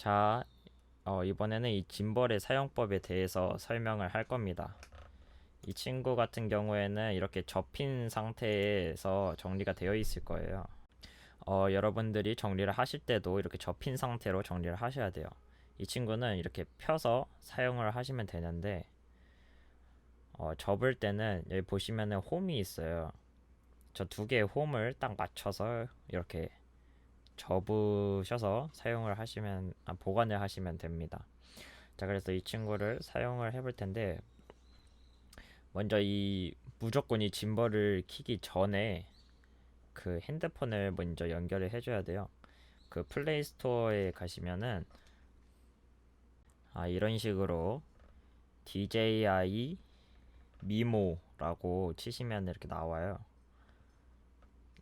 자, 이번에는 이 짐벌의 사용법에 대해서 설명을 할 겁니다. 이 친구 같은 경우에는 이렇게 접힌 상태에서 정리가 되어 있을 거예요. 여러분들이 정리를 하실 때도 이렇게 접힌 상태로 정리를 하셔야 돼요. 이 친구는 이렇게 펴서 사용을 하시면 되는데, 접을 때는 여기 보시면은 홈이 있어요. 저 두 개의 홈을 딱 맞춰서 이렇게 접으셔서 사용을 하시면, 보관을 하시면 됩니다. 자, 그래서 이 친구를 사용을 해볼 텐데, 먼저 무조건 이 짐벌을 키기 전에 그 핸드폰을 먼저 연결을 해줘야 돼요. 그 플레이 스토어에 가시면은 이런 식으로 DJI 미모라고 치시면 이렇게 나와요.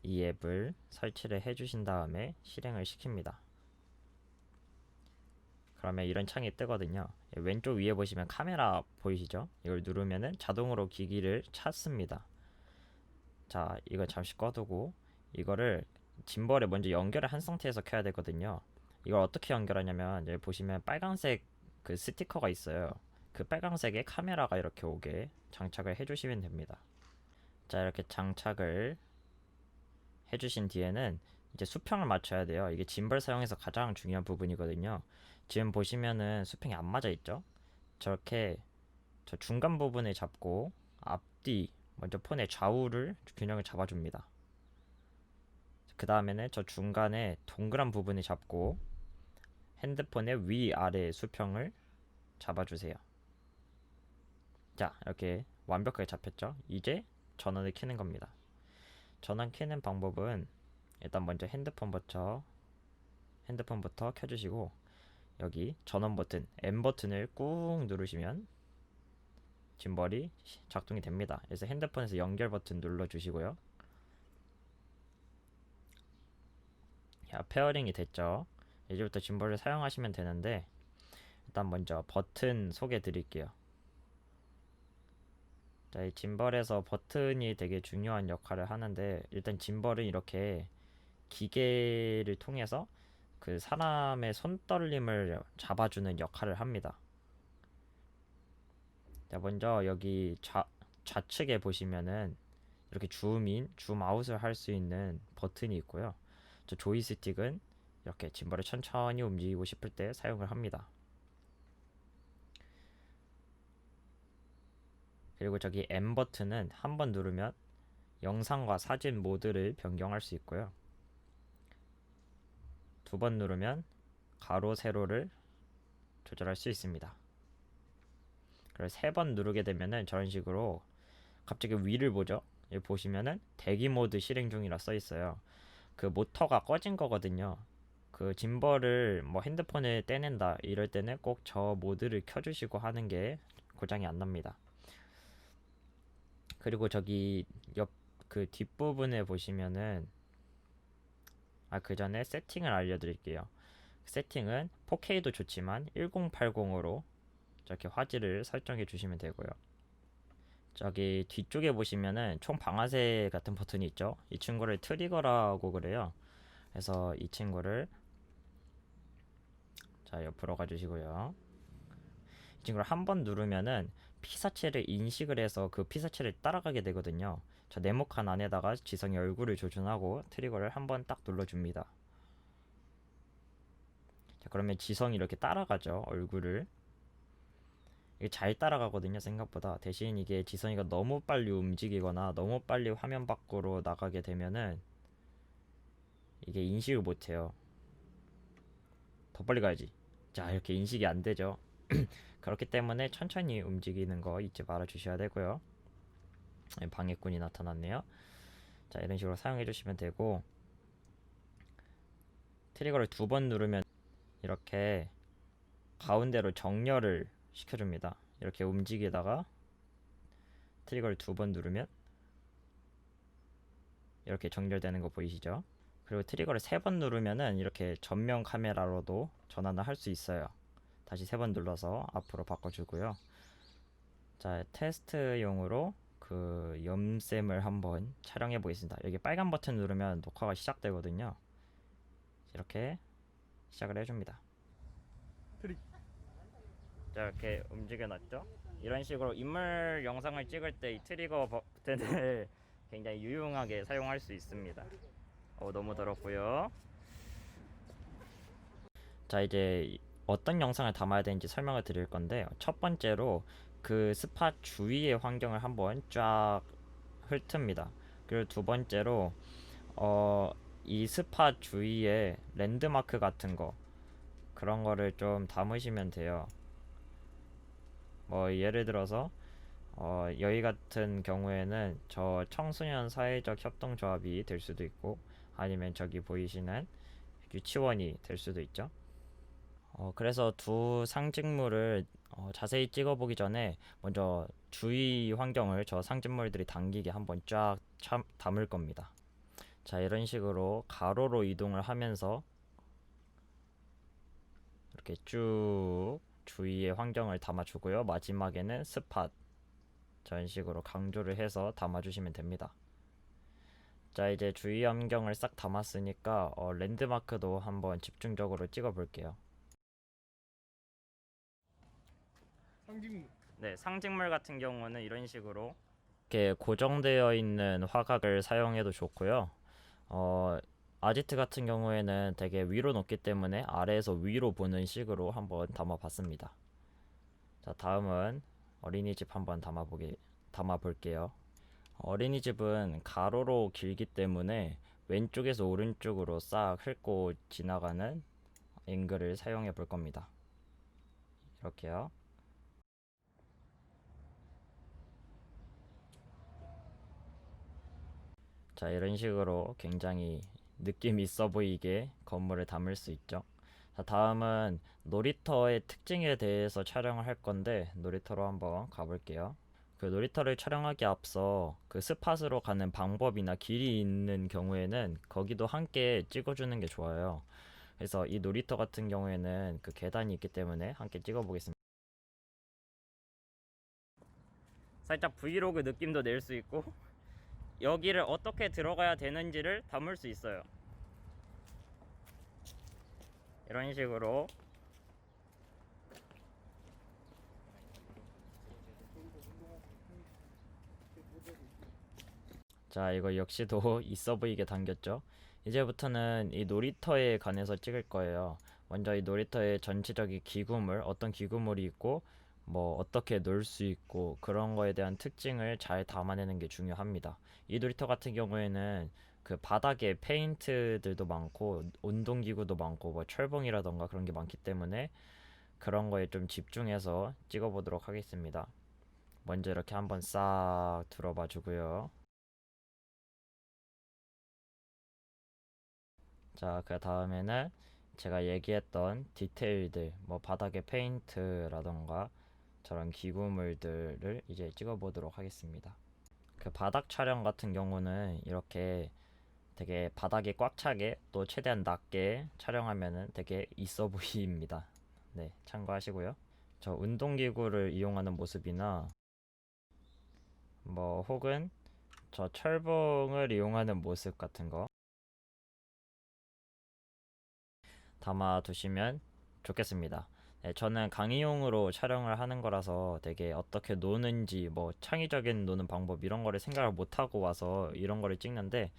이 앱을 설치를 해주신 다음에 실행을 시킵니다. 그러면 이런 창이 뜨거든요. 왼쪽 위에 보시면 카메라 보이시죠? 이걸 누르면은 자동으로 기기를 찾습니다. 자, 이거 잠시 꺼두고 이거를 짐벌에 먼저 연결을 한 상태에서 켜야 되거든요. 이걸 어떻게 연결하냐면 여기 보시면 빨간색 그 스티커가 있어요. 그 빨간색에 카메라가 이렇게 오게 장착을 해주시면 됩니다. 자, 이렇게 장착을 해주신 뒤에는 이제 수평을 맞춰야 돼요. 이게 짐벌 사용해서 가장 중요한 부분이거든요. 지금 보시면은 수평이 안 맞아 있죠? 저렇게 저 중간 부분을 잡고 앞뒤 먼저 폰의 좌우를 균형을 잡아줍니다. 그 다음에는 저 중간에 동그란 부분을 잡고 핸드폰의 위아래 수평을 잡아주세요. 자, 이렇게 완벽하게 잡혔죠? 이제 전원을 켜는 겁니다. 전원 켜는 방법은 일단 먼저 핸드폰부터 켜주시고 여기 전원 버튼 M 버튼을 꾹 누르시면 짐벌이 작동이 됩니다. 그래서 핸드폰에서 연결 버튼 눌러주시고요. 자, 페어링이 됐죠? 이제부터 짐벌을 사용하시면 되는데 일단 먼저 버튼 소개해 드릴게요. 자, 이 짐벌에서 버튼이 되게 중요한 역할을 하는데 일단 짐벌은 이렇게 기계를 통해서 그 사람의 손떨림을 잡아주는 역할을 합니다. 자, 먼저 여기 좌측에 보시면은 이렇게 줌인, 줌아웃을 할 수 있는 버튼이 있고요. 저 조이스틱은 이렇게 짐벌을 천천히 움직이고 싶을 때 사용을 합니다. 그리고 저기 M 버튼은 한 번 누르면 영상과 사진 모드를 변경할 수 있고요. 두 번 누르면 가로 세로를 조절할 수 있습니다. 그리고 세 번 누르게 되면은 저런 식으로 갑자기 위를 보죠. 여기 보시면은 대기 모드 실행 중이라 써 있어요. 그 모터가 꺼진 거거든요. 그 짐벌을 뭐 핸드폰에 떼낸다 이럴 때는 꼭 저 모드를 켜주시고 하는 게 고장이 안 납니다. 그리고 저기 옆 그 뒷부분에 보시면은 그 전에 세팅을 알려드릴게요. 세팅은 4K도 좋지만 1080으로 저렇게 화질을 설정해 주시면 되고요. 저기 뒤쪽에 보시면은 총 방아쇠 같은 버튼이 있죠. 이 친구를 트리거라고 그래요. 그래서 이 친구를 자 옆으로 가주시고요. 이 친구를 한 번 누르면은 피사체를 인식을 해서 그 피사체를 따라가게 되거든요. 저 네모칸 안에다가 지성의 얼굴을 조준하고 트리거를 한 번 딱 눌러줍니다. 자, 그러면 지성이 이렇게 따라가죠. 얼굴을. 이게 잘 따라가거든요, 생각보다. 대신 이게 지성이가 너무 빨리 움직이거나 너무 빨리 화면 밖으로 나가게 되면은 이게 인식을 못해요. 더 빨리 가야지. 자, 이렇게 인식이 안 되죠. 그렇기 때문에 천천히 움직이는 거 잊지 말아 주셔야 되고요. 방해꾼이 나타났네요. 자, 이런 식으로 사용해 주시면 되고, 트리거를 두 번 누르면 이렇게 가운데로 정렬을 시켜줍니다. 이렇게 움직이다가 트리거를 두 번 누르면 이렇게 정렬되는 거 보이시죠? 그리고 트리거를 세 번 누르면은 이렇게 전면 카메라로도 전환을 할 수 있어요. 다시 세 번 눌러서 앞으로 바꿔주고요. 자, 테스트용으로 그 염샘을 한번 촬영해 보겠습니다. 여기 빨간 버튼 누르면 녹화가 시작되거든요. 이렇게 시작을 해줍니다. 자, 이렇게 움직여놨죠. 이런 식으로 인물 영상을 찍을 때 이 트리거 버튼을 굉장히 유용하게 사용할 수 있습니다. 너무 더럽고요. 자, 이제 어떤 영상을 담아야 되는지 설명을 드릴 건데, 첫 번째로 그 스팟 주위의 환경을 한번 쫙 훑습니다. 그리고 두 번째로 이 스팟 주위에 랜드마크 같은 거, 그런 거를 좀 담으시면 돼요. 뭐 예를 들어서 여기 같은 경우에는 저 청소년 사회적 협동조합이 될 수도 있고, 아니면 저기 보이시는 유치원이 될 수도 있죠. 그래서 두 상징물을 자세히 찍어보기 전에 먼저 주위 환경을 저 상징물들이 당기게 한번 쫙 담을 겁니다. 자, 이런 식으로 가로로 이동을 하면서 이렇게 쭉 주위의 환경을 담아주고요. 마지막에는 스팟, 저런 식으로 강조를 해서 담아주시면 됩니다. 자, 이제 주위 환경을 싹 담았으니까 랜드마크도 한번 집중적으로 찍어 볼게요. 네, 상징물 같은 경우는 이런 식으로 이렇게 고정되어 있는 화각을 사용해도 좋고요. 아지트 같은 경우에는 되게 위로 놓기 때문에 아래에서 위로 보는 식으로 한번 담아봤습니다. 자, 다음은 어린이집 한번 담아볼게요. 어린이집은 가로로 길기 때문에 왼쪽에서 오른쪽으로 싹 훑고 지나가는 앵글을 사용해 볼 겁니다. 이렇게요. 자, 이런 식으로 굉장히 느낌 있어 보이게 건물을 담을 수 있죠. 자, 다음은 놀이터의 특징에 대해서 촬영을 할 건데, 놀이터로 한번 가볼게요. 그 놀이터를 촬영하기 앞서 그 스팟으로 가는 방법이나 길이 있는 경우에는 거기도 함께 찍어주는 게 좋아요. 그래서 이 놀이터 같은 경우에는 그 계단이 있기 때문에 함께 찍어보겠습니다. 살짝 브이로그 느낌도 낼 수 있고, 여기를 어떻게 들어가야 되는지를 담을 수 있어요. 이런 식으로. 자, 이거 역시도 있어 보이게 당겼죠. 이제부터는 이 놀이터에 관해서 찍을 거예요. 먼저 이 놀이터의 전체적인 기구물, 어떤 기구물이 있고 뭐 어떻게 놀 수 있고 그런 거에 대한 특징을 잘 담아내는 게 중요합니다. 이 놀이터 같은 경우에는 그 바닥에 페인트들도 많고 운동기구도 많고 뭐 철봉이라던가 그런 게 많기 때문에 그런 거에 좀 집중해서 찍어보도록 하겠습니다. 먼저 이렇게 한번 싹 들어봐 주고요. 자, 그 다음에는 제가 얘기했던 디테일들, 뭐 바닥에 페인트라던가 저런 기구물들을 이제 찍어보도록 하겠습니다. 그 바닥 촬영 같은 경우는 이렇게 되게 바닥이 꽉 차게 또 최대한 낮게 촬영하면은 되게 있어 보입니다. 네, 참고하시고요. 저 운동기구를 이용하는 모습이나 뭐 혹은 저 철봉을 이용하는 모습 같은 거 담아 두시면 좋겠습니다. 네, 저는 강의용으로 촬영을 하는 거라서 되게 어떻게 노는지 뭐 창의적인 노는 방법 이런 거를 생각을 못 하고 와서 이런 거를 찍는데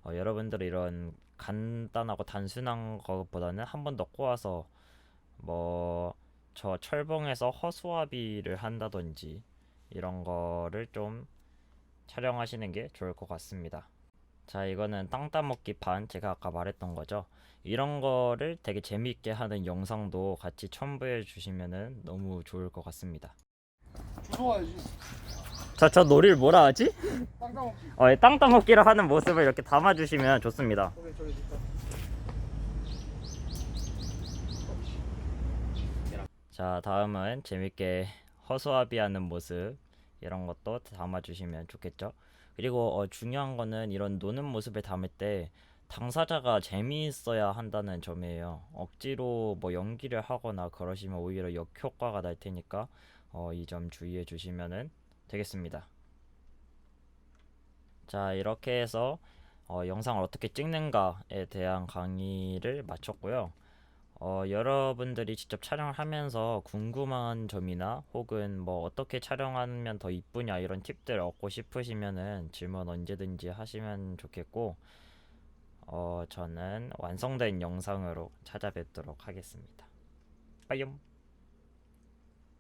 여러분들 이런 간단하고 단순한 것보다는 한 번 더 꼬아서 뭐 저 철봉에서 허수아비를 한다든지 이런 거를 좀 촬영하시는 게 좋을 것 같습니다. 자, 이거는 땅 따먹기 판, 제가 아까 말했던 거죠. 이런 거를 되게 재미있게 하는 영상도 같이 첨부해 주시면은 너무 좋을 것 같습니다. 주워야지. 저 놀이를 뭐라 하지? 땅 따먹기. 땅 따먹기를 하는 모습을 이렇게 담아 주시면 좋습니다. 오케이, 저기 있다. 자, 다음은 재밌게 허수아비 하는 모습 이런 것도 담아 주시면 좋겠죠. 그리고 중요한 거는 이런 노는 모습을 담을 때 당사자가 재미있어야 한다는 점이에요. 억지로 뭐 연기를 하거나 그러시면 오히려 역효과가 날 테니까 이 점 주의해 주시면 되겠습니다. 자, 이렇게 해서 영상을 어떻게 찍는가에 대한 강의를 마쳤고요. 여러분들이 직접 촬영을 하면서 궁금한 점이나 혹은 뭐 어떻게 촬영하면 더 이쁘냐 이런 팁들 얻고 싶으시면은 질문 언제든지 하시면 좋겠고, 저는 완성된 영상으로 찾아뵙도록 하겠습니다. 빠이염.